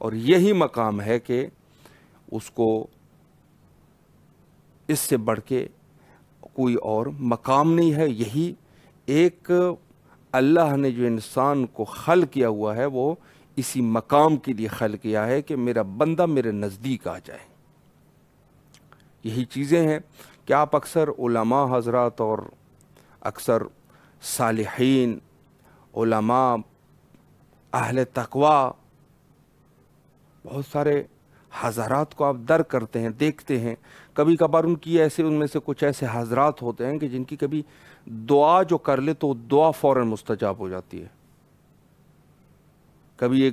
اور یہی مقام ہے کہ اس کو اس سے بڑھ کے کوئی اور مقام نہیں ہے. یہی ایک اللہ نے جو انسان کو خلق کیا ہوا ہے وہ اسی مقام کے لیے خلق کیا ہے کہ میرا بندہ میرے نزدیک آ جائے. یہی چیزیں ہیں کہ آپ اکثر علماء حضرات اور اکثر صالحین علماء اہل تقوی بہت سارے حضرات کو آپ در کرتے ہیں، دیکھتے ہیں. کبھی کبھار ان میں سے کچھ ایسے حضرات ہوتے ہیں کہ جن کی کبھی دعا جو کر لے تو دعا فوراً مستجاب ہو جاتی ہے. کبھی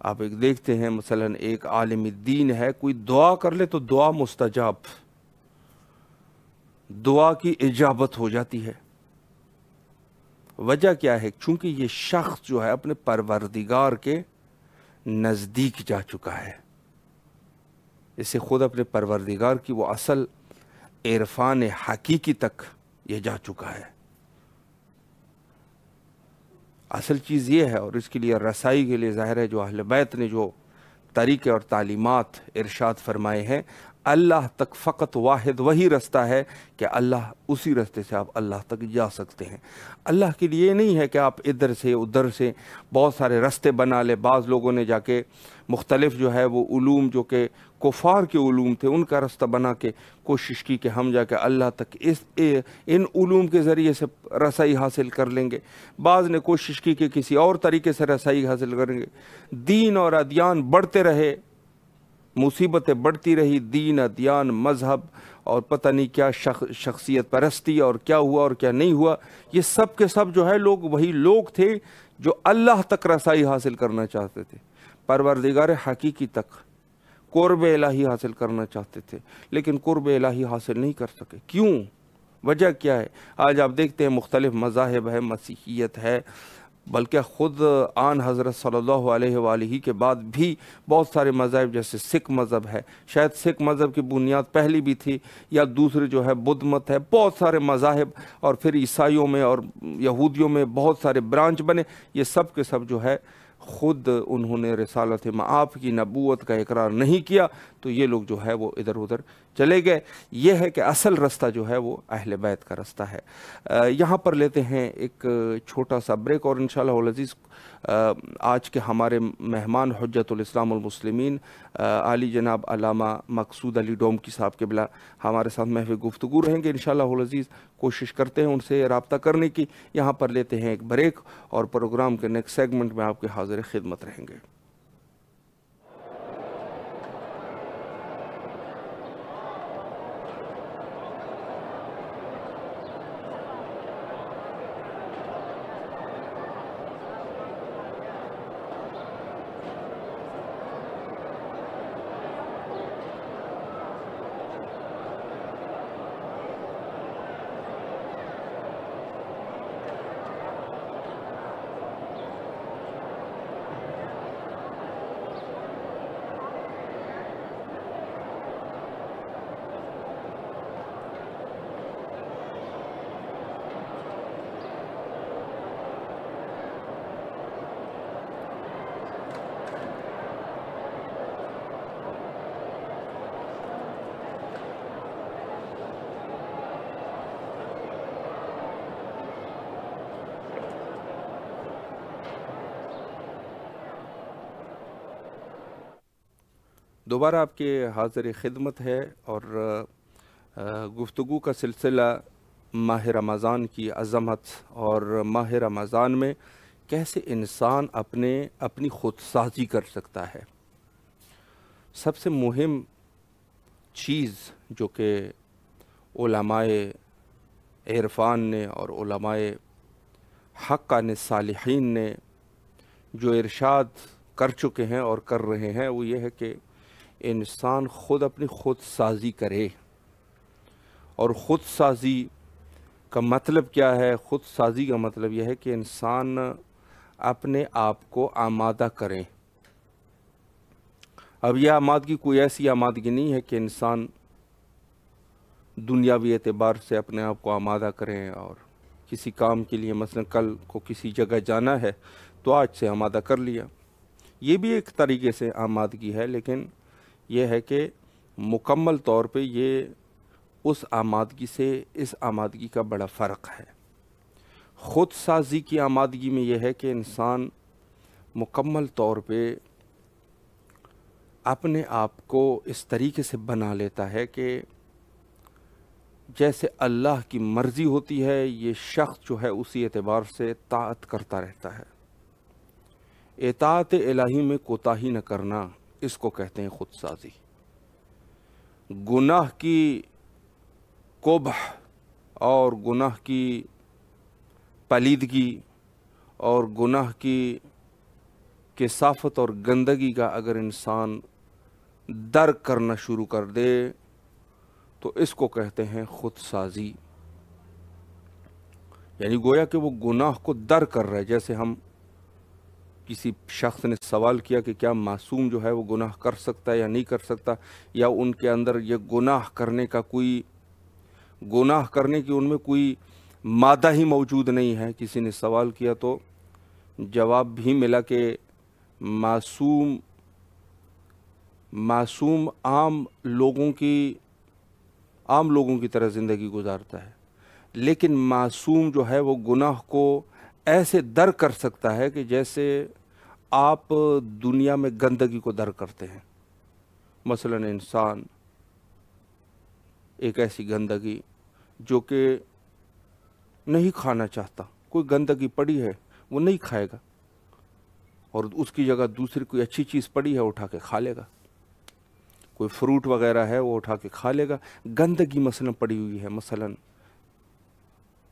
آپ دیکھتے ہیں مثلاً ایک عالم دین ہے، کوئی دعا کر لے تو دعا مستجاب، دعا کی اجابت ہو جاتی ہے. وجہ کیا ہے؟ چونکہ یہ شخص جو ہے اپنے پروردگار کے نزدیک جا چکا ہے. اسے خود اپنے پروردگار کی وہ اصل عرفان حقیقی تک یہ جا چکا ہے. اصل چیز یہ ہے، اور اس کے لیے رسائی کے لیے ظاہر ہے جو اہل بیت نے جو طریقے اور تعلیمات ارشاد فرمائے ہیں، اللہ تک فقط واحد وہی رستہ ہے کہ اللہ اسی رستے سے آپ اللہ تک جا سکتے ہیں. اللہ کے لیے نہیں ہے کہ آپ ادھر سے ادھر سے بہت سارے رستے بنا لیں. بعض لوگوں نے جا کے مختلف جو ہے وہ علوم جو کہ کفار کے علوم تھے ان کا رستہ بنا کے کوشش کی کہ ہم جا کے اللہ تک ان علوم کے ذریعے سے رسائی حاصل کر لیں گے. بعض نے کوشش کی کہ کسی اور طریقے سے رسائی حاصل کریں گے. دین اور ادیان بڑھتے رہے، مصیبتیں بڑھتی رہی. دین، ادیان، مذہب اور پتہ نہیں کیا شخصیت پرستی اور کیا ہوا اور کیا نہیں ہوا. یہ سب کے سب جو ہے لوگ وہی لوگ تھے جو اللہ تک رسائی حاصل کرنا چاہتے تھے، پروردگار حقیقی تک قرب الہی حاصل کرنا چاہتے تھے، لیکن قرب الہی حاصل نہیں کر سکے. کیوں؟ وجہ کیا ہے؟ آج آپ دیکھتے ہیں مختلف مذاہب ہے، مسیحیت ہے، بلکہ خود آن حضرت صلی اللہ علیہ وآلہ کے بعد بھی بہت سارے مذاہب جیسے سکھ مذہب ہے. شاید سکھ مذہب کی بنیاد پہلی بھی تھی، یا دوسری جو ہے بدھ مت ہے. بہت سارے مذاہب، اور پھر عیسائیوں میں اور یہودیوں میں بہت سارے برانچ بنے. یہ سب کے سب جو ہے خود انہوں نے رسالت معاف کی نبوت کا اقرار نہیں کیا، تو یہ لوگ جو ہے وہ ادھر ادھر چلے گئے. یہ ہے کہ اصل رستہ جو ہے وہ اہل بیت کا رستہ ہے. یہاں پر لیتے ہیں ایک چھوٹا سا بریک، اور انشاءاللہ العزیز آج کے ہمارے مہمان حجت الاسلام والمسلمین عالی جناب علامہ مقصود علی ڈومکی صاحب کے بلا ہمارے ساتھ محو گفتگو رہیں گے. انشاءاللہ العزیز کوشش کرتے ہیں ان سے رابطہ کرنے کی. یہاں پر لیتے ہیں ایک بریک، اور پروگرام کے نیکسٹ سیگمنٹ میں آپ کے حاضر خدمت رہیں گے. دوبارہ آپ کے حاضر خدمت ہے، اور گفتگو کا سلسلہ ماہ رمضان کی عظمت، اور ماہ رمضان میں کیسے انسان اپنی خود سازی کر سکتا ہے. سب سے مہم چیز جو کہ علماء عرفان نے اور علماء حقان صالحین نے جو ارشاد کر چکے ہیں اور کر رہے ہیں، وہ یہ ہے کہ انسان خود اپنی خود سازی کرے. اور خود سازی کا مطلب کیا ہے؟ خود سازی کا مطلب یہ ہے کہ انسان اپنے آپ کو آمادہ کرے. اب یہ آمادگی کوئی ایسی آمادگی نہیں ہے کہ انسان دنیاوی اعتبار سے اپنے آپ کو آمادہ کریں، اور کسی کام کے لیے مثلا کل کو کسی جگہ جانا ہے تو آج سے آمادہ کر لیا. یہ بھی ایک طریقے سے آمادگی ہے، لیکن یہ ہے کہ مکمل طور پہ یہ اس آمادگی سے اس آمادگی کا بڑا فرق ہے۔ خود سازی کی آمادگی میں یہ ہے کہ انسان مکمل طور پہ اپنے آپ کو اس طریقے سے بنا لیتا ہے کہ جیسے اللہ کی مرضی ہوتی ہے، یہ شخص جو ہے اسی اعتبار سے طاعت کرتا رہتا ہے۔ اطاعت الہی میں کوتاہی نہ کرنا، اس کو کہتے ہیں خود سازی۔ گناہ کی قبح اور گناہ کی پلیدگی اور گناہ کی کثافت اور گندگی کا اگر انسان درک کرنا شروع کر دے تو اس کو کہتے ہیں خود سازی۔ یعنی گویا کہ وہ گناہ کو درک کر رہا ہے۔ جیسے ہم کسی شخص نے سوال کیا کہ کیا معصوم جو ہے وہ گناہ کر سکتا ہے یا نہیں کر سکتا، یا ان کے اندر یہ گناہ کرنے کی ان میں کوئی مادہ ہی موجود نہیں ہے۔ کسی نے سوال کیا تو جواب بھی ملا کہ معصوم عام لوگوں کی طرح زندگی گزارتا ہے، لیکن معصوم جو ہے وہ گناہ کو ایسے درک کر سکتا ہے کہ جیسے آپ دنیا میں گندگی کو درک کرتے ہیں۔ مثلا انسان ایک ایسی گندگی جو کہ نہیں کھانا چاہتا، کوئی گندگی پڑی ہے وہ نہیں کھائے گا، اور اس کی جگہ دوسری کوئی اچھی چیز پڑی ہے اٹھا کے کھا لے گا، کوئی فروٹ وغیرہ ہے وہ اٹھا کے کھا لے گا۔ گندگی مثلا پڑی ہوئی ہے، مثلا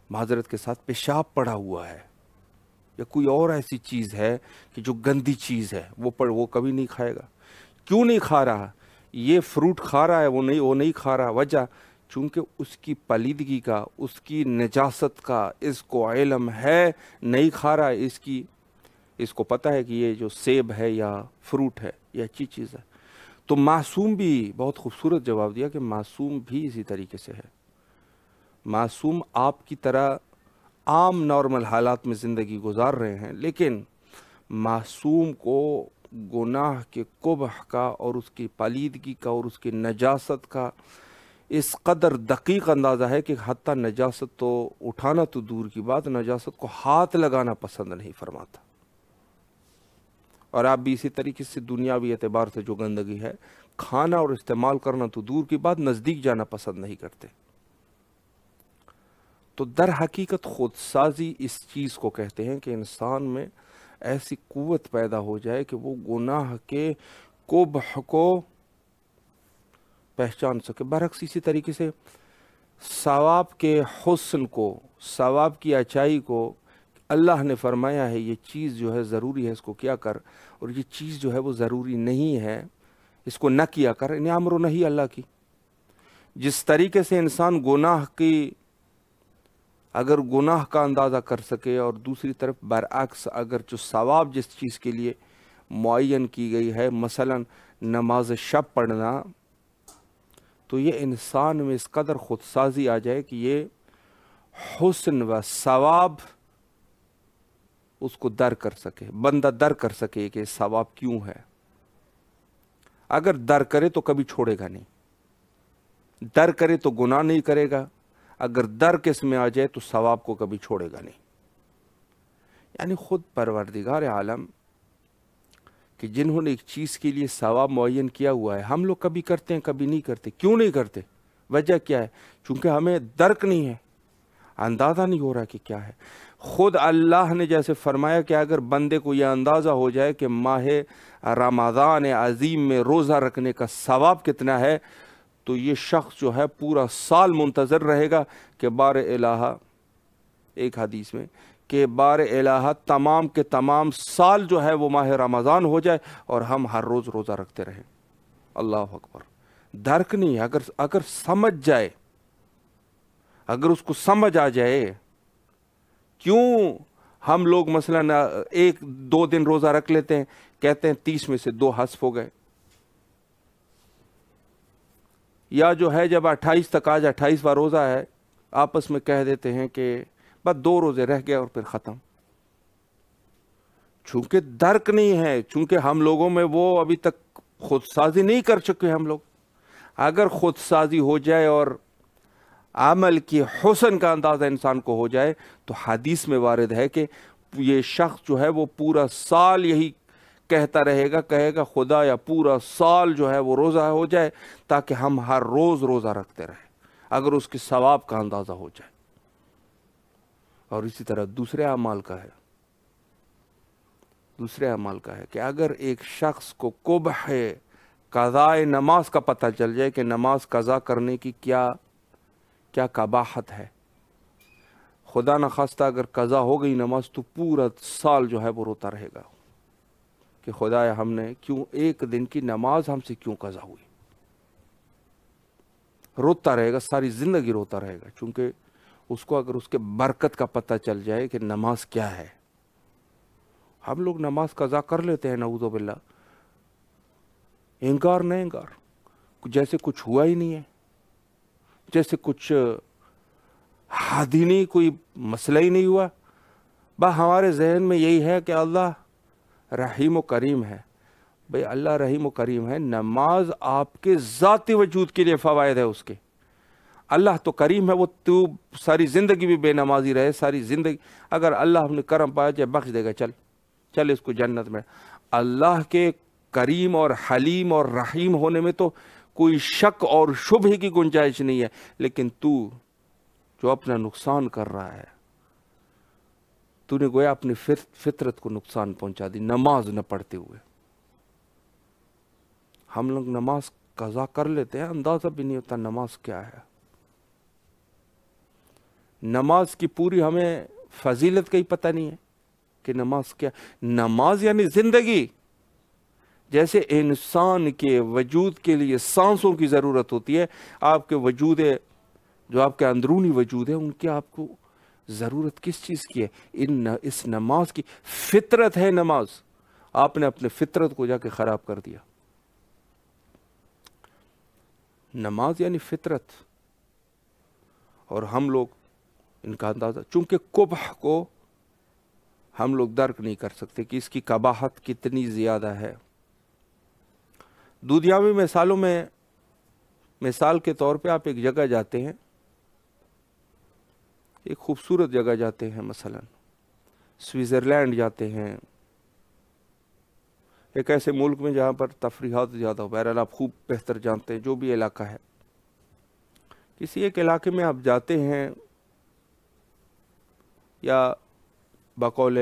معذرت کے ساتھ پیشاب پڑا ہوا ہے، یا کوئی اور ایسی چیز ہے کہ جو گندی چیز ہے، وہ کبھی نہیں کھائے گا۔ کیوں نہیں کھا رہا؟ یہ فروٹ کھا رہا ہے، وہ نہیں کھا رہا، وجہ چونکہ اس کی پلیدگی کا، اس کی نجاست کا اس کو علم ہے، نہیں کھا رہا ہے۔ اس کو پتہ ہے کہ یہ جو سیب ہے یا فروٹ ہے یہ اچھی چیز ہے۔ تو معصوم بھی بہت خوبصورت جواب دیا کہ معصوم بھی اسی طریقے سے ہے۔ معصوم آپ کی طرح عام نارمل حالات میں زندگی گزار رہے ہیں، لیکن معصوم کو گناہ کے قبح کا اور اس کی پلیدگی کا اور اس کی نجاست کا اس قدر دقیق اندازہ ہے کہ حتیٰ نجاست تو اٹھانا تو دور کی بات، نجاست کو ہاتھ لگانا پسند نہیں فرماتا۔ اور آپ بھی اسی طریقے سے دنیاوی اعتبار سے جو گندگی ہے، کھانا اور استعمال کرنا تو دور کی بات، نزدیک جانا پسند نہیں کرتے۔ تو در حقیقت خود سازی اس چیز کو کہتے ہیں کہ انسان میں ایسی قوت پیدا ہو جائے کہ وہ گناہ کے قبح کو پہچان سکے۔ برعکس اسی طریقے سے ثواب کے حسن کو، ثواب کی اچائی کو اللہ نے فرمایا ہے یہ چیز جو ہے ضروری ہے اس کو کیا کر، اور یہ چیز جو ہے وہ ضروری نہیں ہے اس کو نہ کیا کر، انہیں امر و نہی اللہ کی۔ جس طریقے سے انسان اگر گناہ کا اندازہ کر سکے، اور دوسری طرف برعکس اگر جو ثواب جس چیز کے لیے معین کی گئی ہے، مثلا نماز شب پڑھنا، تو یہ انسان میں اس قدر خود سازی آ جائے کہ یہ حسن و ثواب اس کو در کر سکے، بندہ در کر سکے کہ ثواب کیوں ہے۔ اگر در کرے تو کبھی چھوڑے گا نہیں، در کرے تو گناہ نہیں کرے گا، اگر در کس میں آ جائے تو ثواب کو کبھی چھوڑے گا نہیں۔ یعنی خود پروردگار عالم کہ جنہوں نے ایک چیز کے لیے ثواب معین کیا ہوا ہے، ہم لوگ کبھی کرتے ہیں کبھی نہیں کرتے۔ کیوں نہیں کرتے؟ وجہ کیا ہے؟ چونکہ ہمیں درک نہیں ہے، اندازہ نہیں ہو رہا کہ کیا ہے۔ خود اللہ نے جیسے فرمایا کہ اگر بندے کو یہ اندازہ ہو جائے کہ ماہ رمضان عظیم میں روزہ رکھنے کا ثواب کتنا ہے، تو یہ شخص جو ہے پورا سال منتظر رہے گا کہ بار الہ، ایک حدیث میں کہ بار الہ تمام کے تمام سال جو ہے وہ ماہ رمضان ہو جائے اور ہم ہر روز روزہ رکھتے رہیں۔ اللہ اکبر۔ درک نہیں ہے، اگر سمجھ جائے، اگر اس کو سمجھ آ جائے، کیوں ہم لوگ مثلا 1-2 دن روزہ رکھ لیتے ہیں، کہتے ہیں 30 میں سے 2 حذف ہو گئے، یا جو ہے جب 28 تک آج 28واں روزہ ہے، آپس میں کہہ دیتے ہیں کہ بس 2 روزے رہ گئے اور پھر ختم۔ چونکہ درک نہیں ہے، چونکہ ہم لوگوں میں وہ ابھی تک خود سازی نہیں کر چکے ہم لوگ۔ اگر خود سازی ہو جائے اور عمل کی حسن کا اندازہ انسان کو ہو جائے تو حدیث میں وارد ہے کہ یہ شخص جو ہے وہ پورا سال یہی کہتا رہے گا، کہے گا خدا یا پورا سال جو ہے وہ روزہ ہو جائے تاکہ ہم ہر روز روزہ رکھتے رہیں، اگر اس کے ثواب کا اندازہ ہو جائے۔ اور اسی طرح دوسرے اعمال کا ہے کہ اگر ایک شخص کو قبح قضاء نماز کا پتہ چل جائے کہ نماز قضا کرنے کی کیا قباحت ہے، خدا نخواستہ اگر قضا ہو گئی نماز تو پورا سال جو ہے وہ روتا رہے گا کہ خدایا ہم نے کیوں ایک دن کی نماز ہم سے کیوں قضا ہوئی، روتا رہے گا، ساری زندگی روتا رہے گا، چونکہ اس کو اگر اس کے برکت کا پتہ چل جائے کہ نماز کیا ہے۔ ہم لوگ نماز قضا کر لیتے ہیں نعوذ باللہ، انکار نہیں انکار، جیسے کچھ ہوا ہی نہیں ہے، جیسے کچھ حد ہی نہیں، کوئی مسئلہ ہی نہیں ہوا۔ بس ہمارے ذہن میں یہی ہے کہ اللہ رحیم و کریم ہے۔ بھئی اللہ رحیم و کریم ہے، نماز آپ کے ذاتی وجود کے لیے فوائد ہے اس کے۔ اللہ تو کریم ہے، وہ تو ساری زندگی بھی بے نمازی رہے، ساری زندگی اگر اللہ ہم نے کرم پایا جائے بخش دے گا، چل اس کو جنت میں۔ اللہ کے کریم اور حلیم اور رحیم ہونے میں تو کوئی شک اور شبہ کی گنجائش نہیں ہے، لیکن تو جو اپنا نقصان کر رہا ہے، تو نے گویا اپنی فطرت کو نقصان پہنچا دی نماز نہ پڑھتے ہوئے۔ ہم لوگ نماز قضا کر لیتے ہیں، اندازہ بھی نہیں ہوتا نماز کیا ہے۔ نماز کی پوری ہمیں فضیلت کا ہی پتہ نہیں ہے کہ نماز کیا۔ نماز یعنی زندگی، جیسے انسان کے وجود کے لیے سانسوں کی ضرورت ہوتی ہے، آپ کے وجود جو آپ کے اندرونی وجود ہے ان کی آپ کو ضرورت کس چیز کی ہے؟ اس نماز کی فطرت ہے نماز، آپ نے اپنے فطرت کو جا کے خراب کر دیا۔ نماز یعنی فطرت، اور ہم لوگ ان کا اندازہ چونکہ قبح کو ہم لوگ درک نہیں کر سکتے کہ اس کی قباحت کتنی زیادہ ہے۔ دنیاوی مثالوں میں مثال کے طور پہ آپ ایک جگہ جاتے ہیں، ایک خوبصورت جگہ جاتے ہیں، مثلا سوئٹزرلینڈ جاتے ہیں، ایک ایسے ملک میں جہاں پر تفریحات زیادہ ہو، بہرحال آپ خوب بہتر جانتے ہیں جو بھی علاقہ ہے۔ کسی ایک علاقے میں آپ جاتے ہیں، یا بقول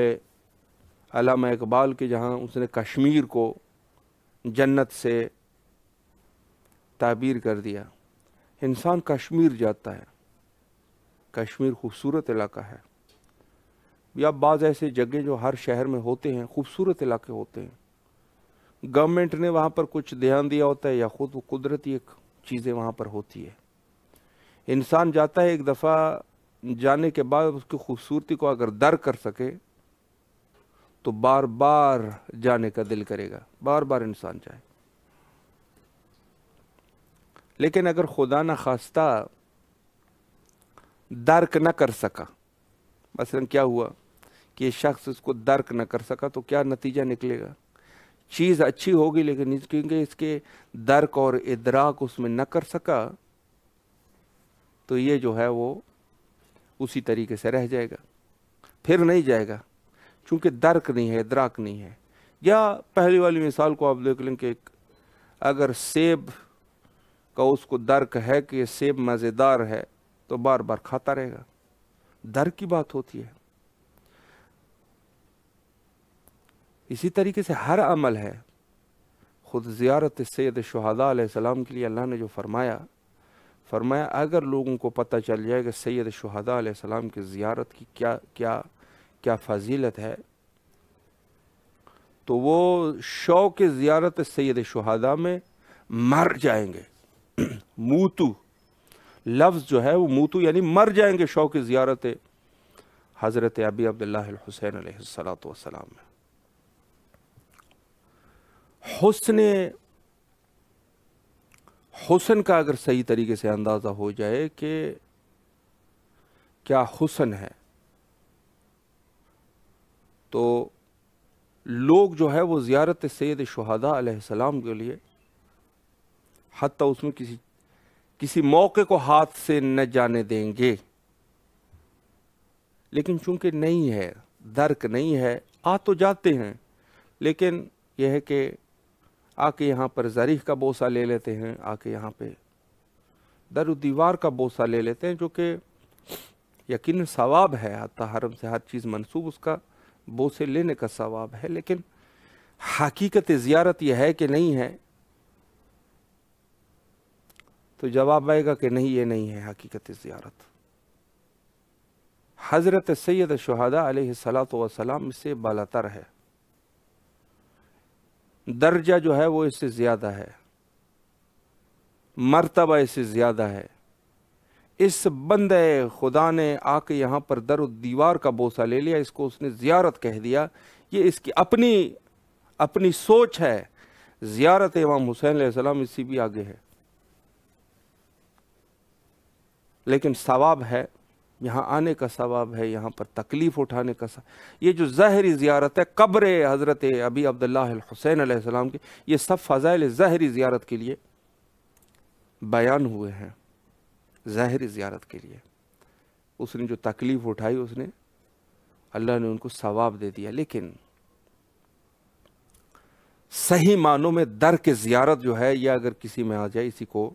علامہ اقبال کے جہاں اس نے کشمیر کو جنت سے تعبیر کر دیا، انسان کشمیر جاتا ہے، کشمیر خوبصورت علاقہ ہے، یا بعض ایسے جگہ جو ہر شہر میں ہوتے ہیں، خوبصورت علاقے ہوتے ہیں، گورنمنٹ نے وہاں پر کچھ دھیان دیا ہوتا ہے یا خود قدرتی ایک چیزیں وہاں پر ہوتی ہے۔ انسان جاتا ہے، ایک دفعہ جانے کے بعد اس کی خوبصورتی کو اگر درک کر سکے تو بار بار جانے کا دل کرے گا، بار بار انسان جائے۔ لیکن اگر خدا نہ خواستہ درک نہ کر سکا، مثلا کیا ہوا کہ یہ شخص اس کو درک نہ کر سکا، تو کیا نتیجہ نکلے گا؟ چیز اچھی ہوگی لیکن کیونکہ اس کے درک اور ادراک اس میں نہ کر سکا تو یہ جو ہے وہ اسی طریقے سے رہ جائے گا، پھر نہیں جائے گا، چونکہ درک نہیں ہے، ادراک نہیں ہے۔ یا پہلی والی مثال کو آپ دیکھ لیں کہ اگر سیب کا اس کو درک ہے کہ یہ سیب مزیدار ہے تو بار بار کھاتا رہے گا، درک کی بات ہوتی ہے۔ اسی طریقے سے ہر عمل ہے، خود زیارت سید شہداء علیہ السلام کے لیے اللہ نے جو فرمایا اگر لوگوں کو پتہ چل جائے کہ سید شہداء علیہ السلام کی زیارت کی کیا فضیلت ہے تو وہ شوق زیارت سید شہداء میں مر جائیں گے۔ موتو لفظ جو ہے وہ موتو یعنی مر جائیں گے شوق زیارت حضرت ابی عبداللہ الحسین علیہ السلام میں۔ حسن کا اگر صحیح طریقے سے اندازہ ہو جائے کہ کیا حسن ہے، تو لوگ جو ہے وہ زیارت سید شہداء علیہ السلام کے لیے حتیٰ اس میں کسی موقع کو ہاتھ سے نہ جانے دیں گے، لیکن چونکہ نہیں ہے، درک نہیں ہے، آ تو جاتے ہیں، لیکن یہ ہے کہ آ کے یہاں پر ذریح کا بوسہ لے لیتے ہیں، آ کے یہاں پہ در و دیوار کا بوسہ لے لیتے ہیں، جو کہ یقیناً ثواب ہے، حتیٰ حرم سے ہر چیز منسوب اس کا بوسے لینے کا ثواب ہے، لیکن حقیقت زیارت یہ ہے کہ نہیں ہے، تو جواب آئے گا کہ نہیں، یہ نہیں ہے حقیقت زیارت۔ حضرت سید شہداء علیہ السلام اس سے بالاتر ہے، درجہ جو ہے وہ اس سے زیادہ ہے، مرتبہ اس سے زیادہ ہے۔ اس بندے خدا نے آ کے یہاں پر در و دیوار کا بوسہ لے لیا، اس کو اس نے زیارت کہہ دیا، یہ اس کی اپنی سوچ ہے۔ زیارت امام حسین علیہ السلام اس سے بھی آگے ہے، لیکن ثواب ہے، یہاں آنے کا ثواب ہے، یہاں پر تکلیف اٹھانے کا ثواب۔ یہ جو ظاہری زیارت ہے، قبر حضرت ابی عبداللہ الحسین علیہ السلام کی، یہ سب فضائل ظاہری زیارت کے لیے بیان ہوئے ہیں، ظاہری زیارت کے لیے۔ اس نے جو تکلیف اٹھائی، اس نے اللہ نے ان کو ثواب دے دیا، لیکن صحیح معنوں میں درک زیارت جو ہے، یہ اگر کسی میں آ جائے، اسی کو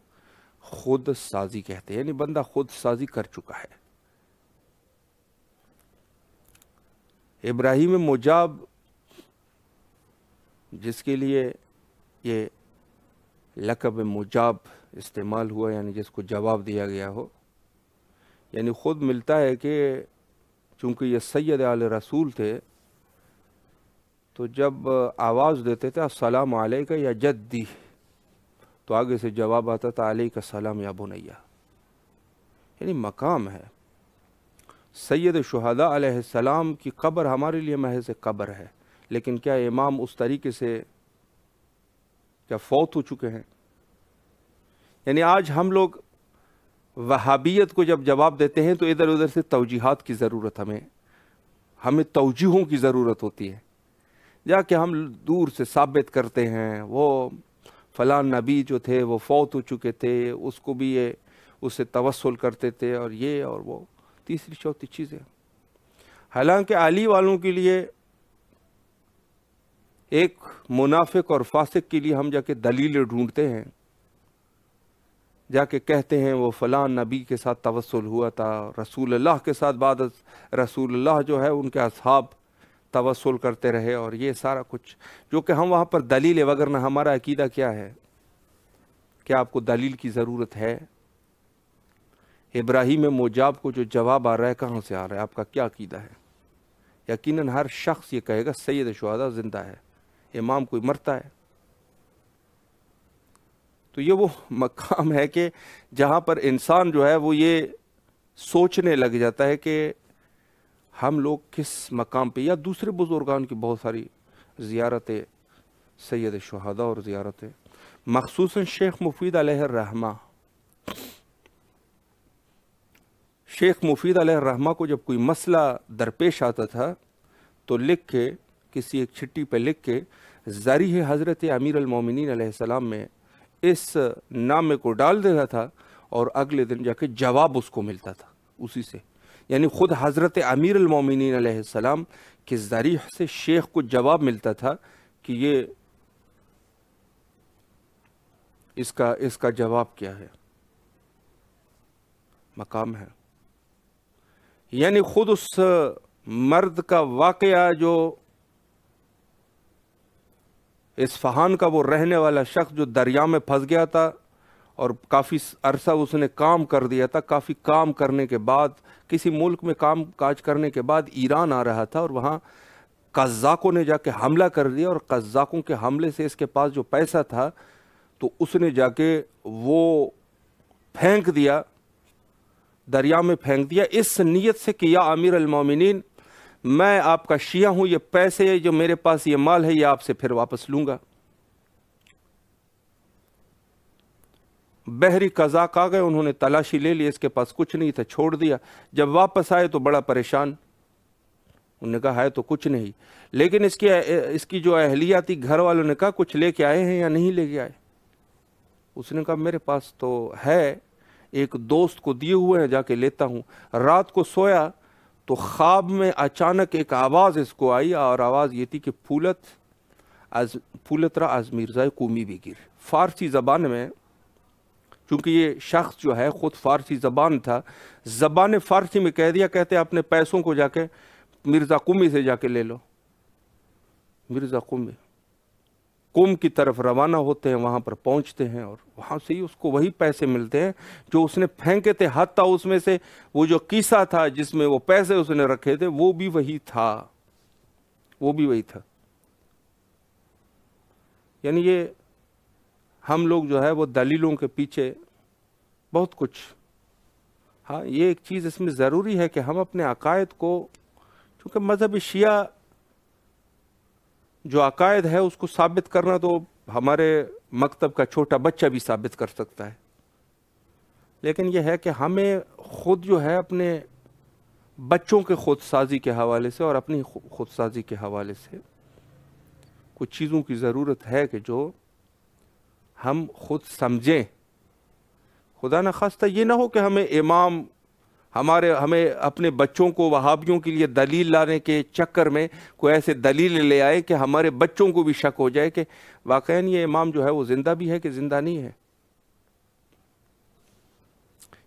خود سازی کہتے ہیں، یعنی بندہ خود سازی کر چکا ہے۔ ابراہیم مجاب، جس کے لیے یہ لقب مجاب استعمال ہوا، یعنی جس کو جواب دیا گیا ہو، یعنی خود ملتا ہے کہ چونکہ یہ سید آل رسول تھے، تو جب آواز دیتے تھے السلام علیکہ یا جدی، تو آگے سے جواب آتا تھا علیکہ السلام یا بنیہ، یعنی مقام ہے۔ سید شہداء علیہ السلام کی قبر ہمارے لیے محض قبر ہے، لیکن کیا امام اس طریقے سے کیا فوت ہو چکے ہیں؟ یعنی آج ہم لوگ وہابیت کو جب جواب دیتے ہیں تو ادھر ادھر سے توجیحات کی ضرورت، ہمیں توجیحوں کی ضرورت ہوتی ہے، جا کہ ہم دور سے ثابت کرتے ہیں وہ فلاں نبی جو تھے وہ فوت ہو چکے تھے، اس کو بھی یہ اس سے توسل کرتے تھے، اور یہ اور وہ تیسری چوتھی چیزیں۔ حالانکہ علی والوں کے لیے، ایک منافق اور فاسق کے لیے ہم جا کے دلیلیں ڈھونڈتے ہیں، جا کے کہتے ہیں وہ فلاں نبی کے ساتھ توسل ہوا تھا، رسول اللہ کے ساتھ، بعد رسول اللہ جو ہے ان کے اصحاب توسل کرتے رہے، اور یہ سارا کچھ جو کہ ہم وہاں پر دلیل ہے، وگرنہ ہمارا عقیدہ کیا ہے؟ کیا آپ کو دلیل کی ضرورت ہے؟ ابراہیم مجاب کو جو جواب آ رہا ہے، کہاں سے آ رہا ہے؟ آپ کا کیا عقیدہ ہے؟ یقیناً ہر شخص یہ کہے گا سید شہداء زندہ ہے، امام کوئی مرتا ہے۔ تو یہ وہ مقام ہے کہ جہاں پر انسان جو ہے وہ یہ سوچنے لگ جاتا ہے کہ ہم لوگ کس مقام پہ، یا دوسرے بزرگان کی بہت ساری زیارتیں سید شہداء اور زیارتیں، مخصوصاً شیخ مفید علیہ الرحمہ۔ شیخ مفید علیہ الرحمہ کو جب کوئی مسئلہ درپیش آتا تھا تو لکھ کے، کسی ایک چھٹی پہ لکھ کے، ذریح حضرت امیر المومنین علیہ السلام میں اس نامے کو ڈال دیتا تھا، اور اگلے دن جا کے جواب اس کو ملتا تھا اسی سے، یعنی خود حضرت امیر المومنین علیہ السلام کے ذریح سے شیخ کو جواب ملتا تھا کہ یہ اس کا جواب کیا ہے۔ مقام ہے، یعنی خود اس مرد کا واقعہ، جو اصفہان کا وہ رہنے والا شخص جو دریا میں پھنس گیا تھا، اور کافی عرصہ اس نے کام کر دیا تھا، کافی کام کرنے کے بعد، کسی ملک میں کام کاج کرنے کے بعد ایران آ رہا تھا، اور وہاں قزاقوں نے جا کے حملہ کر دیا، اور قزاقوں کے حملے سے اس کے پاس جو پیسہ تھا تو اس نے جا کے وہ پھینک دیا، دریا میں پھینک دیا، اس نیت سے کہ یا امیر المومنین، میں آپ کا شیعہ ہوں، یہ پیسے جو میرے پاس یہ مال ہے یہ آپ سے پھر واپس لوں گا۔ بحری قزاق آ گئے، انہوں نے تلاشی لے لی، اس کے پاس کچھ نہیں تھا، چھوڑ دیا۔ جب واپس آئے تو بڑا پریشان، انہوں نے کہا ہے تو کچھ نہیں، لیکن اس کی جو اہلیہ تھی، گھر والوں نے کہا کچھ لے کے آئے ہیں یا نہیں لے کے آئے؟ اس نے کہا میرے پاس تو ہے، ایک دوست کو دیے ہوئے ہیں، جا کے لیتا ہوں۔ رات کو سویا تو خواب میں اچانک ایک آواز اس کو آئی، اور آواز یہ تھی کہ پھولت را از میرزا قومی بگیر۔ فارسی زبان میں، چونکہ یہ شخص جو ہے خود فارسی زبان تھا، زبان فارسی میں کہہ دیا، کہتے اپنے پیسوں کو جا کے مرزا قمی سے جا کے لے لو۔ مرزا قم کی طرف روانہ ہوتے ہیں، وہاں پر پہنچتے ہیں، اور وہاں سے ہی اس کو وہی پیسے ملتے ہیں جو اس نے پھینکے تھے، حتیٰ اس میں سے وہ جو کیسہ تھا جس میں وہ پیسے اس نے رکھے تھے وہ بھی وہی تھا، یعنی یہ ہم لوگ جو ہے وہ دلیلوں کے پیچھے بہت کچھ، ہاں یہ ایک چیز اس میں ضروری ہے کہ ہم اپنے عقائد کو، چونکہ مذہب شیعہ جو عقائد ہے اس کو ثابت کرنا تو ہمارے مکتب کا چھوٹا بچہ بھی ثابت کر سکتا ہے، لیکن یہ ہے کہ ہمیں خود جو ہے اپنے بچوں کے خود سازی کے حوالے سے اور اپنی خود سازی کے حوالے سے کچھ چیزوں کی ضرورت ہے کہ جو ہم خود سمجھیں۔ خدا نخواستہ یہ نہ ہو کہ ہمیں اپنے بچوں کو وہابیوں کے لیے دلیل لانے کے چکر میں کوئی ایسے دلیل لے آئے کہ ہمارے بچوں کو بھی شک ہو جائے کہ واقعاً یہ امام جو ہے وہ زندہ بھی ہے کہ زندہ نہیں ہے۔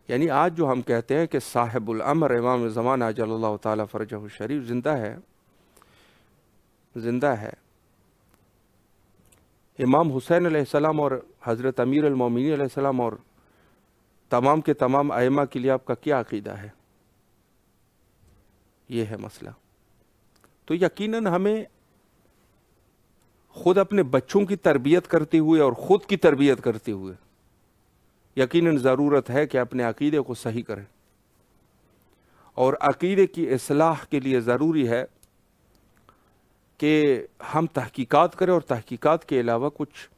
یعنی آج جو ہم کہتے ہیں کہ صاحب الامر امام زمان عجل اللہ تعالی فرجہ الشریف زندہ ہے، امام حسین علیہ السلام اور حضرت امیر المومنین علیہ السلام اور تمام کے تمام ائمہ کے لیے آپ کا کیا عقیدہ ہے؟ یہ ہے مسئلہ۔ تو یقیناً ہمیں خود اپنے بچوں کی تربیت کرتے ہوئے اور خود کی تربیت کرتے ہوئے یقیناً ضرورت ہے کہ اپنے عقیدے کو صحیح کریں، اور عقیدے کی اصلاح کے لیے ضروری ہے کہ ہم تحقیقات کریں، اور تحقیقات کے علاوہ کچھ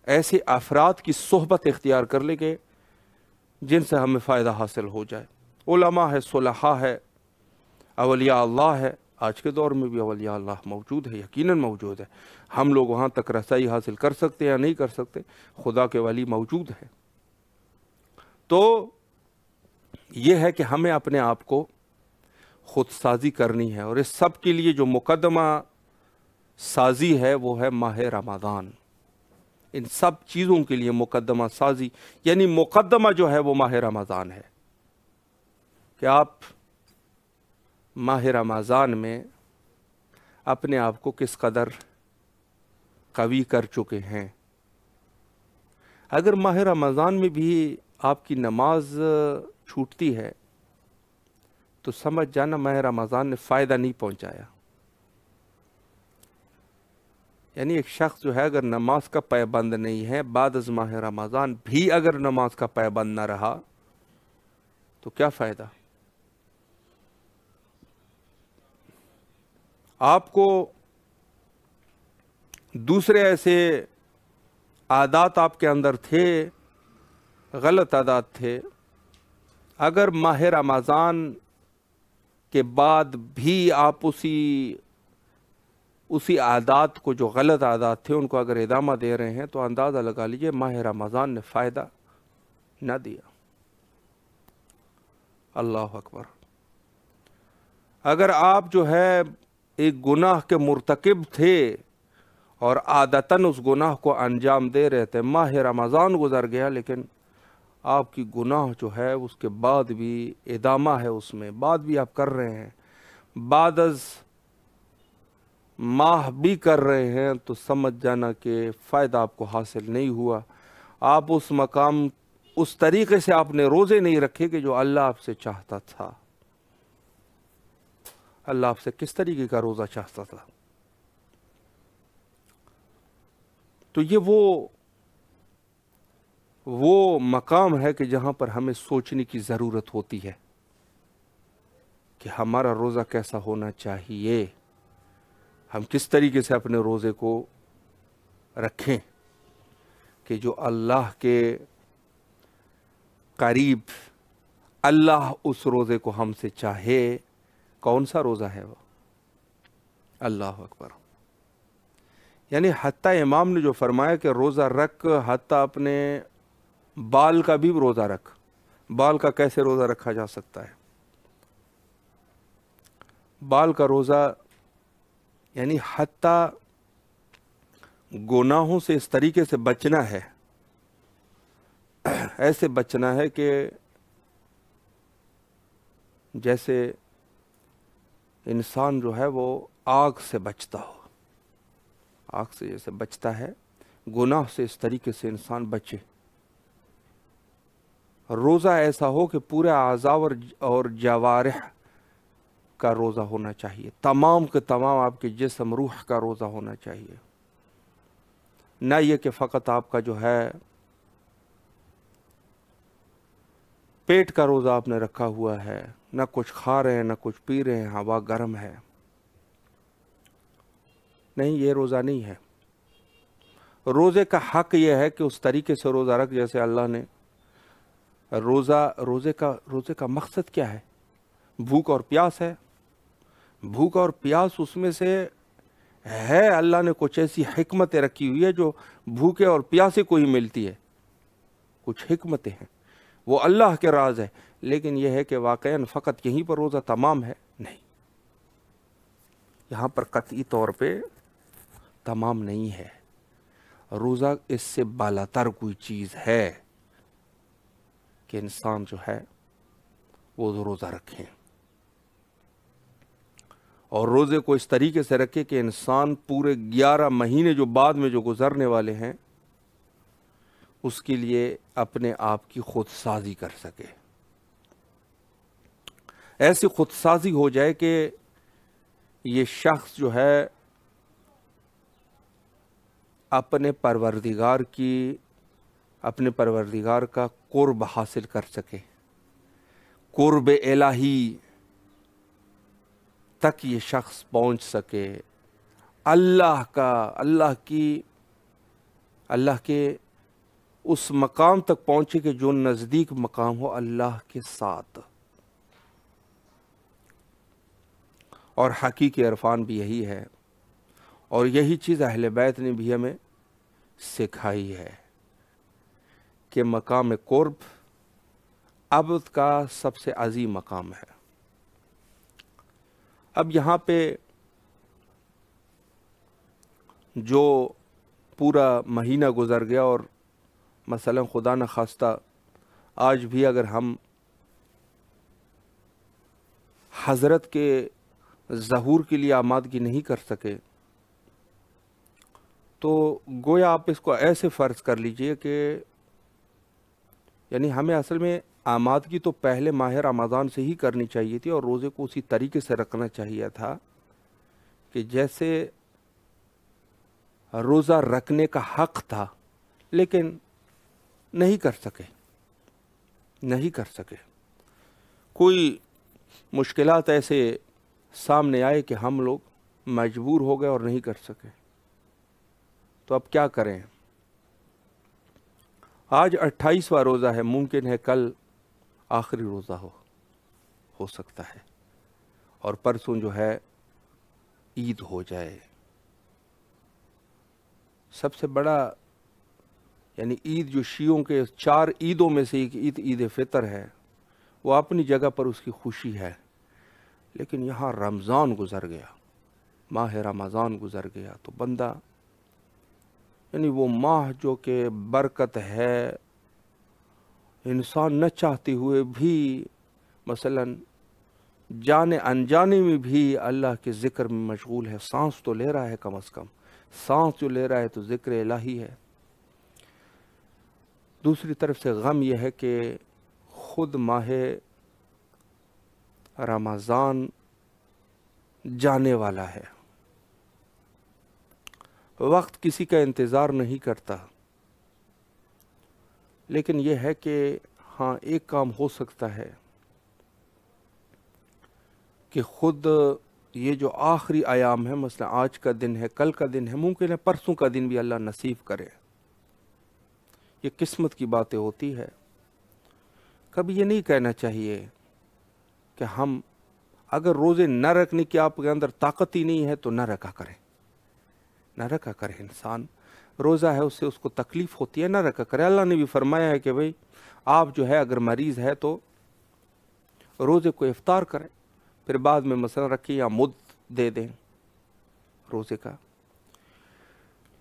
ایسے افراد کی صحبت اختیار کر لیں کہ جن سے ہمیں فائدہ حاصل ہو جائے۔ علماء ہے، صلحاء ہے، اولیاء اللہ ہے، آج کے دور میں بھی اولیاء اللہ موجود ہے، یقیناً موجود ہے۔ ہم لوگ وہاں تک رسائی حاصل کر سکتے یا نہیں کر سکتے، خدا کے ولی موجود ہے۔ تو یہ ہے کہ ہمیں اپنے آپ کو خود سازی کرنی ہے، اور اس سب کے لیے جو مقدمہ سازی ہے وہ ہے ماہ رمضان۔ ان سب چیزوں کے لیے مقدمہ سازی، یعنی مقدمہ جو ہے وہ ماہ رمضان ہے، کہ آپ ماہ رمضان میں اپنے آپ کو کس قدر قوی کر چکے ہیں۔ اگر ماہ رمضان میں بھی آپ کی نماز چھوٹتی ہے تو سمجھ جانا ماہ رمضان نے فائدہ نہیں پہنچایا۔ یعنی ایک شخص جو ہے اگر نماز کا پابند نہیں ہے، بعد از ماہ رمضان بھی اگر نماز کا پابند نہ رہا تو کیا فائدہ؟ آپ کو دوسرے ایسے عادات آپ کے اندر تھے، غلط عادات تھے، اگر ماہ رمضان کے بعد بھی آپ اسی عادات کو، جو غلط عادات تھے، ان کو اگر ادامہ دے رہے ہیں تو اندازہ لگا لیجئے ماہ رمضان نے فائدہ نہ دیا۔ اللہ اکبر۔ اگر آپ جو ہے ایک گناہ کے مرتکب تھے اور عادتاً اس گناہ کو انجام دے رہے تھے، ماہ رمضان گزر گیا لیکن آپ کی گناہ جو ہے اس کے بعد بھی ادامہ ہے، اس میں بعد بھی آپ کر رہے ہیں، بعد از ماہ بھی کر رہے ہیں، تو سمجھ جانا کہ فائدہ آپ کو حاصل نہیں ہوا۔ آپ اس مقام، اس طریقے سے آپ نے روزے نہیں رکھے کہ جو اللہ آپ سے چاہتا تھا۔ اللہ آپ سے کس طریقے کا روزہ چاہتا تھا؟ تو یہ وہ مقام ہے کہ جہاں پر ہمیں سوچنے کی ضرورت ہوتی ہے کہ ہمارا روزہ کیسا ہونا چاہیے، ہم کس طریقے سے اپنے روزے کو رکھیں کہ جو اللہ کے قریب، اللہ اس روزے کو ہم سے چاہے۔ کون سا روزہ ہے وہ؟ اللہ اکبر. یعنی حتیٰ امام نے جو فرمایا کہ روزہ رکھ، حتیٰ اپنے بال کا بھی روزہ رکھ. بال کا کیسے روزہ رکھا جا سکتا ہے؟ بال کا روزہ یعنی حتیٰ گناہوں سے اس طریقے سے بچنا ہے، ایسے بچنا ہے کہ جیسے انسان جو ہے وہ آگ سے بچتا ہو. آگ سے جیسے بچتا ہے، گناہ سے اس طریقے سے انسان بچے. روزہ ایسا ہو کہ پورے اعضاء اور جوارح کا روزہ ہونا چاہیے، تمام کے تمام آپ کے جسم روح کا روزہ ہونا چاہیے. نہ یہ کہ فقط آپ کا جو ہے پیٹ کا روزہ آپ نے رکھا ہوا ہے، نہ کچھ کھا رہے ہیں نہ کچھ پی رہے ہیں، ہوا گرم ہے. نہیں، یہ روزہ نہیں ہے. روزے کا حق یہ ہے کہ اس طریقے سے روزہ رکھ جیسے اللہ نے روزے کا مقصد کیا ہے؟ بھوک اور پیاس ہے. بھوک اور پیاس اس میں سے ہے، اللہ نے کچھ ایسی حکمتیں رکھی ہوئی ہے جو بھوکے اور پیاسے کو ہی ملتی ہے. کچھ حکمتیں ہیں، وہ اللہ کے راز ہے. لیکن یہ ہے کہ واقعاً فقط یہیں پر روزہ تمام ہے؟ نہیں، یہاں پر قطعی طور پہ تمام نہیں ہے. روزہ اس سے بالاتر کوئی چیز ہے کہ انسان جو ہے وہ روزہ رکھیں، اور روزے کو اس طریقے سے رکھے کہ انسان پورے 11 مہینے جو بعد میں جو گزرنے والے ہیں اس کے لیے اپنے آپ کی خود سازی کر سکے. ایسی خود سازی ہو جائے کہ یہ شخص جو ہے اپنے پروردگار کا قرب حاصل کر سکے، قرب الہی تک یہ شخص پہنچ سکے. اللہ کے اس مقام تک پہنچے کہ جو نزدیک مقام ہو اللہ کے ساتھ. اور حقیقی عرفان بھی یہی ہے، اور یہی چیز اہل بیت نے بھی ہمیں سکھائی ہے کہ مقام قرب عبد کا سب سے عظیم مقام ہے. اب یہاں پہ جو پورا مہینہ گزر گیا اور مثلا خدا نخواستہ آج بھی اگر ہم حضرت کے ظہور کے لیے آمادگی نہیں کر سکے تو گویا آپ اس کو ایسے فرض کر لیجئے کہ یعنی ہمیں اصل میں آمادگی تو پہلے ماہ رمضان سے ہی کرنی چاہیے تھی، اور روزے کو اسی طریقے سے رکھنا چاہیے تھا کہ جیسے روزہ رکھنے کا حق تھا، لیکن نہیں کر سکے. کوئی مشکلات ایسے سامنے آئے کہ ہم لوگ مجبور ہو گئے اور نہیں کر سکے. تو اب کیا کریں؟ آج 28واں روزہ ہے، ممکن ہے کل آخری روزہ ہو سکتا ہے، اور پرسوں جو ہے عید ہو جائے. سب سے بڑا یعنی عید جو شیعوں کے 4 عیدوں میں سے ایک عید فطر ہے، وہ اپنی جگہ پر اس کی خوشی ہے. لیکن یہاں رمضان گزر گیا، ماہ رمضان گزر گیا، تو بندہ یعنی وہ ماہ جو کہ برکت ہے، انسان نہ چاہتے ہوئے بھی مثلا جانے انجانے میں بھی اللہ کے ذکر میں مشغول ہے. سانس تو لے رہا ہے، کم از کم سانس جو لے رہا ہے تو ذکر الہی ہے. دوسری طرف سے غم یہ ہے کہ خود ماہ رمضان جانے والا ہے، وقت کسی کا انتظار نہیں کرتا. لیکن یہ ہے کہ ہاں ایک کام ہو سکتا ہے کہ خود یہ جو آخری ایام ہے، مثلا آج کا دن ہے، کل کا دن ہے، ممکن ہے پرسوں کا دن بھی اللہ نصیب کرے. یہ قسمت کی باتیں ہوتی ہے. کبھی یہ نہیں کہنا چاہیے کہ ہم اگر روزے نہ رکھنے کی آپ کے اندر طاقت ہی نہیں ہے تو نہ رکھا کرے انسان. روزہ ہے اس سے اس کو تکلیف ہوتی ہے، نہ رکھا کرے. اللہ نے بھی فرمایا ہے کہ بھئی آپ جو ہے اگر مریض ہے تو روزے کو افطار کریں، پھر بعد میں مثلا رکھیں یا مد دے دیں روزے کا.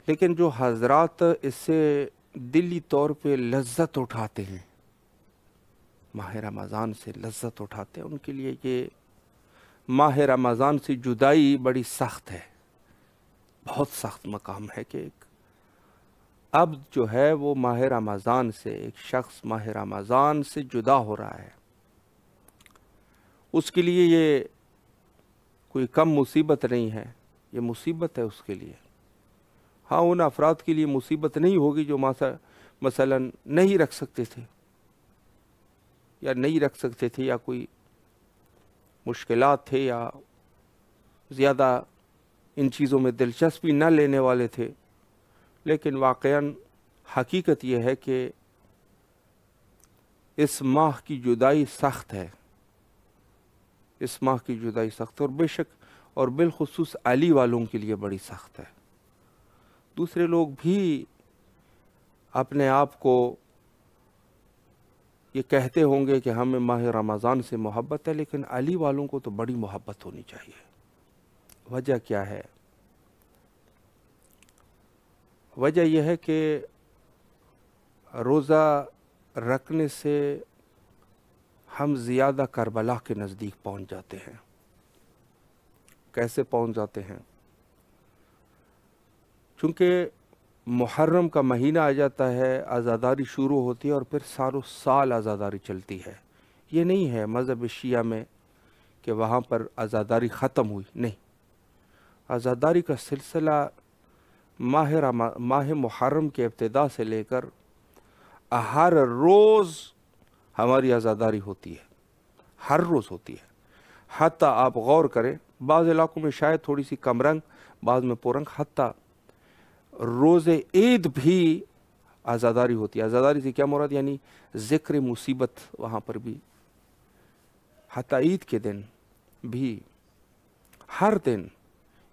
لیکن جو حضرات اس سے دلی طور پہ لذت اٹھاتے ہیں، ماہ رمضان سے لذت اٹھاتے ہیں، ان کے لیے یہ ماہ رمضان سے جدائی بڑی سخت ہے، بہت سخت مقام ہے کہ اب جو ہے وہ ماہ رمضان سے ایک شخص ماہ رمضان سے جدا ہو رہا ہے. اس کے لیے یہ کوئی کم مصیبت نہیں ہے، یہ مصیبت ہے اس کے لیے. ہاں ان افراد کے لیے مصیبت نہیں ہوگی جو مثلا نہیں رکھ سکتے تھے یا کوئی مشکلات تھے یا زیادہ ان چیزوں میں دلچسپی نہ لینے والے تھے. لیکن واقعاً حقیقت یہ ہے کہ اس ماہ کی جدائی سخت ہے، اور بے شک اور بالخصوص علی والوں کے لیے بڑی سخت ہے. دوسرے لوگ بھی اپنے آپ کو یہ کہتے ہوں گے کہ ہمیں ماہ رمضان سے محبت ہے، لیکن علی والوں کو تو بڑی محبت ہونی چاہیے. وجہ کیا ہے؟ وجہ یہ ہے کہ روزہ رکھنے سے ہم زیادہ کربلا کے نزدیک پہنچ جاتے ہیں. کیسے پہنچ جاتے ہیں؟ چونکہ محرم کا مہینہ آ جاتا ہے، عزاداری شروع ہوتی ہے اور پھر سالوں سال عزاداری چلتی ہے. یہ نہیں ہے مذہب شیعہ میں کہ وہاں پر عزاداری ختم ہوئی، نہیں. عزاداری کا سلسلہ ماہ محرم کے ابتدا سے لے کر ہر روز ہماری عزاداری ہوتی ہے، ہر روز ہوتی ہے. حتیٰ آپ غور کریں، بعض علاقوں میں شاید تھوڑی سی کم رنگ، بعض میں پرنگ، حتیٰ روز عید بھی عزاداری ہوتی ہے. عزاداری سے کیا مراد؟ یعنی ذکر مصیبت وہاں پر بھی. حتیٰ عید کے دن بھی، ہر دن،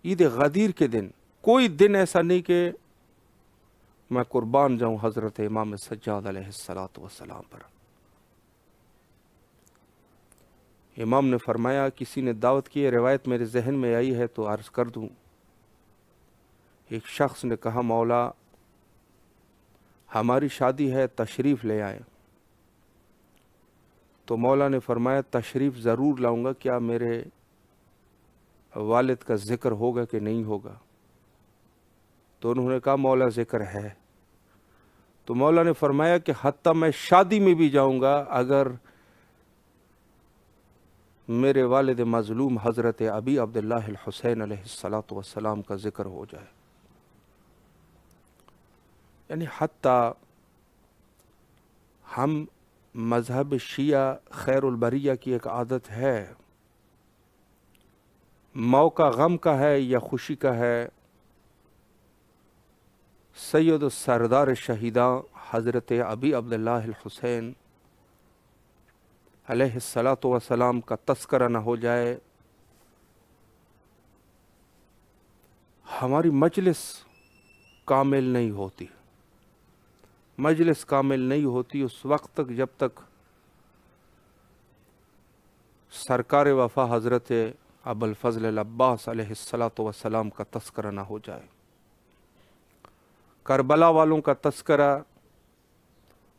عید غدیر کے دن کوئی دن ایسا نہیں کہ میں قربان جاؤں حضرت امام سجاد علیہ السلام پر. امام نے فرمایا، کسی نے دعوت کی، روایت میرے ذہن میں آئی ہے تو عرض کر دوں. ایک شخص نے کہا، مولا ہماری شادی ہے، تشریف لے آئے. تو مولا نے فرمایا تشریف ضرور لاؤں گا، کیا میرے والد کا ذکر ہوگا کہ نہیں ہوگا؟ تو انہوں نے کہا مولا ذکر ہے. تو مولا نے فرمایا کہ حتیٰ میں شادی میں بھی جاؤں گا اگر میرے والد مظلوم حضرت ابی عبداللہ الحسین علیہ السلام کا ذکر ہو جائے. یعنی حتیٰ ہم مذہب شیعہ خیر البریہ کی ایک عادت ہے، موقع غم کا ہے یا خوشی کا ہے، سید و سردار شہیداں حضرت ابی عبداللہ الحسین علیہ السلام کا تذکرہ نہ ہو جائے، ہماری مجلس کامل نہیں ہوتی. مجلس کامل نہیں ہوتی اس وقت تک جب تک سرکار وفا حضرت ابو الفضل العباس علیہ السلام کا تذکرہ نہ ہو جائے. کربلا والوں کا تذکرہ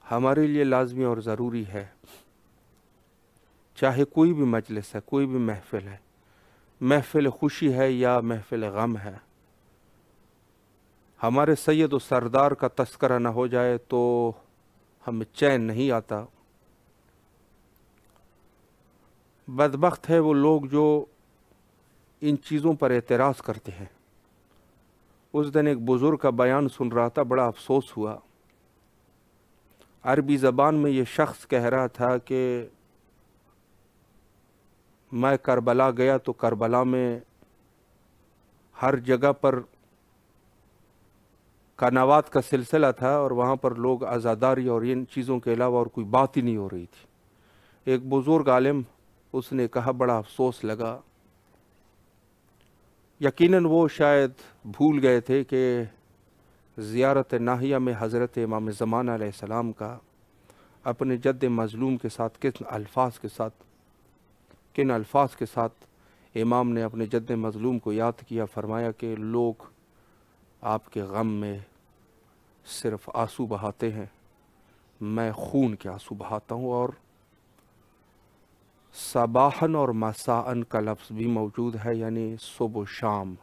ہمارے لیے لازمی اور ضروری ہے، چاہے کوئی بھی مجلس ہے، کوئی بھی محفل ہے، محفل خوشی ہے یا محفل غم ہے. ہمارے سید و سردار کا تذکرہ نہ ہو جائے تو ہمیں چین نہیں آتا. بدبخت ہے وہ لوگ جو ان چیزوں پر اعتراض کرتے ہیں. اس دن ایک بزرگ کا بیان سن رہا تھا، بڑا افسوس ہوا. عربی زبان میں یہ شخص کہہ رہا تھا کہ میں کربلا گیا تو کربلا میں ہر جگہ پر کناوات کا سلسلہ تھا اور وہاں پر لوگ عزاداری اور ان چیزوں کے علاوہ اور کوئی بات ہی نہیں ہو رہی تھی. ایک بزرگ عالم اس نے کہا بڑا افسوس لگا، یقیناً وہ شاید بھول گئے تھے کہ زیارت ناہیہ میں حضرت امام زمان علیہ السلام کا اپنے جد مظلوم کے ساتھ کن الفاظ کے ساتھ امام نے اپنے جد مظلوم کو یاد کیا۔ فرمایا کہ لوگ آپ کے غم میں صرف آنسو بہاتے ہیں، میں خون کے آنسو بہاتا ہوں۔ اور صباحاً اور مساءً کا لفظ بھی موجود ہے، یعنی صبح و شام۔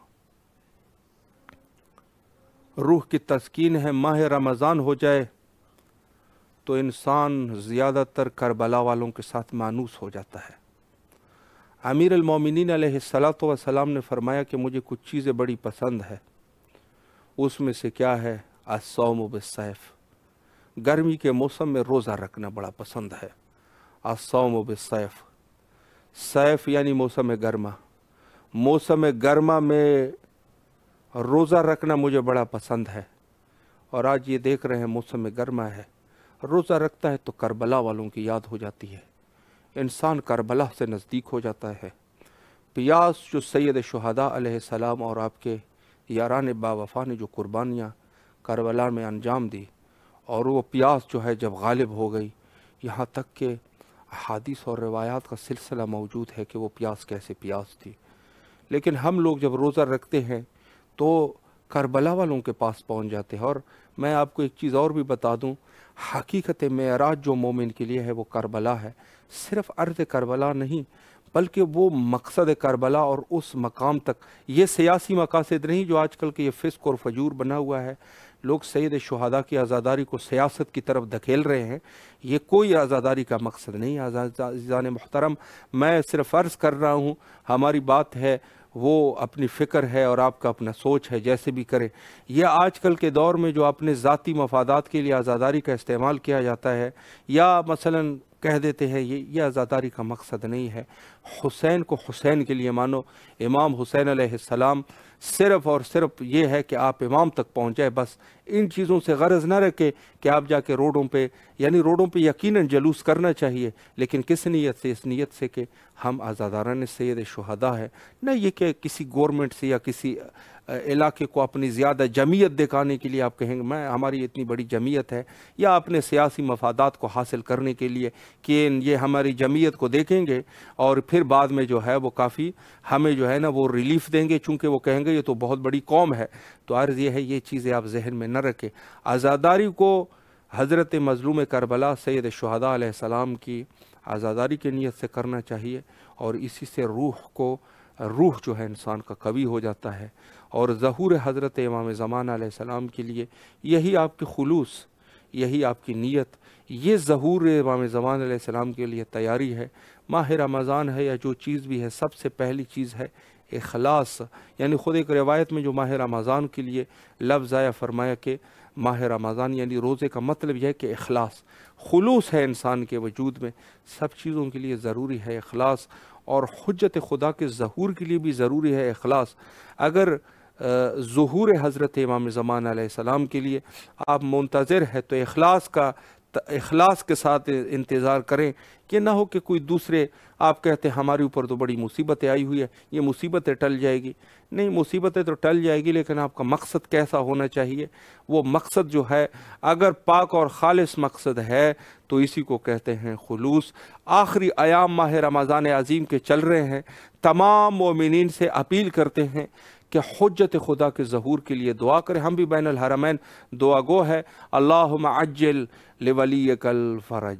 روح کی تسکین ہے۔ ماہ رمضان ہو جائے تو انسان زیادہ تر کربلا والوں کے ساتھ مانوس ہو جاتا ہے۔ امیر المومنین علیہ السلام نے فرمایا کہ مجھے کچھ چیزیں بڑی پسند ہے، اس میں سے کیا ہے؟ الصوم بالسیف، گرمی کے موسم میں روزہ رکھنا بڑا پسند ہے۔ الصوم بالسیف، سیف یعنی موسم گرما، موسم گرما میں روزہ رکھنا مجھے بڑا پسند ہے۔ اور آج یہ دیکھ رہے ہیں موسم گرما ہے، روزہ رکھتا ہے تو کربلا والوں کی یاد ہو جاتی ہے، انسان کربلا سے نزدیک ہو جاتا ہے۔ پیاس جو سید شہداء علیہ السلام اور آپ کے یاران با وفا نے جو قربانیاں کربلا میں انجام دی، اور وہ پیاس جو ہے جب غالب ہو گئی، یہاں تک کہ احادیث اور روایات کا سلسلہ موجود ہے کہ وہ پیاس کیسے پیاس تھی۔ لیکن ہم لوگ جب روزہ رکھتے ہیں تو کربلا والوں کے پاس پہنچ جاتے ہیں۔ اور میں آپ کو ایک چیز اور بھی بتا دوں، حقیقت معراج جو مومن کے لیے ہے وہ کربلا ہے، صرف ارض کربلا نہیں بلکہ وہ مقصد کربلا اور اس مقام تک۔ یہ سیاسی مقاصد نہیں جو آج کل کے یہ فسق اور فجور بنا ہوا ہے، لوگ سید شہداء کی عزاداری کو سیاست کی طرف دھکیل رہے ہیں، یہ کوئی عزاداری کا مقصد نہیں۔ عزیزان محترم، میں صرف عرض کر رہا ہوں، ہماری بات ہے وہ اپنی فکر ہے اور آپ کا اپنا سوچ ہے، جیسے بھی کریں۔ یہ آج کل کے دور میں جو اپنے ذاتی مفادات کے لیے عزاداری کا استعمال کیا جاتا ہے، یا مثلاً کہہ دیتے ہیں یہ عزاداری کا مقصد نہیں ہے۔ حسین کو حسین کے لیے مانو، امام حسین علیہ السلام، صرف اور صرف یہ ہے کہ آپ امام تک پہنچ جائے، بس ان چیزوں سے غرض نہ رکھے کہ آپ جا کے روڈوں پہ، یعنی روڈوں پہ یقیناً جلوس کرنا چاہیے، لیکن کس نیت سے؟ اس نیت سے کہ ہم عزاداران سید شہداء ہیں، نہ یہ کہ کسی گورنمنٹ سے یا کسی علاقے کو اپنی زیادہ جمعیت دکھانے کے لیے آپ کہیں گے ہماری اتنی بڑی جمعیت ہے، یا اپنے سیاسی مفادات کو حاصل کرنے کے لیے کہ یہ ہماری جمعیت کو دیکھیں گے اور پھر بعد میں جو ہے وہ کافی ہمیں جو ہے نا وہ ریلیف دیں گے، چونکہ وہ کہیں گے یہ تو بہت بڑی قوم ہے۔ تو عرض یہ ہے یہ چیزیں آپ ذہن میں نہ رکھیں۔ عزاداری کو حضرت مظلوم کربلا سید شہداء علیہ السلام کی عزاداری کی نیت سے کرنا چاہیے، اور اسی سے روح جو ہے انسان کا قوی ہو جاتا ہے۔ اور ظہور حضرت امام زمان علیہ السلام کے لیے یہی آپ کی خلوص، یہی آپ کی نیت، یہ ظہور امام زمان علیہ السلام کے لیے تیاری ہے۔ ماہ رمضان ہے یا جو چیز بھی ہے، سب سے پہلی چیز ہے اخلاص۔ یعنی خود ایک روایت میں جو ماہ رمضان کے لیے لفظ آیا، فرمایا کہ ماہ رمضان یعنی روزے کا مطلب یہ ہے کہ اخلاص، خلوص ہے انسان کے وجود میں، سب چیزوں کے لیے ضروری ہے اخلاص، اور حجت خدا کے ظہور کے لیے بھی ضروری ہے اخلاص۔ اگر ظہور حضرت امام زمان علیہ السلام کے لیے آپ منتظر ہے تو اخلاص کے ساتھ انتظار کریں، کہ نہ ہو کہ کوئی دوسرے آپ کہتے ہیں ہمارے اوپر تو بڑی مصیبتیں آئی ہوئی ہے، یہ مصیبتیں ٹل جائے گی۔ نہیں، مصیبتیں تو ٹل جائے گی، لیکن آپ کا مقصد کیسا ہونا چاہیے؟ وہ مقصد جو ہے اگر پاک اور خالص مقصد ہے تو اسی کو کہتے ہیں خلوص۔ آخری ایام ماہ رمضان عظیم کے چل رہے ہیں، تمام مومنین سے اپیل کرتے ہیں کہ حجت خدا کے ظہور کے لیے دعا کریں۔ ہم بھی بین الحرمین دعا گو ہے، اللہم عجل لولیک الفرج۔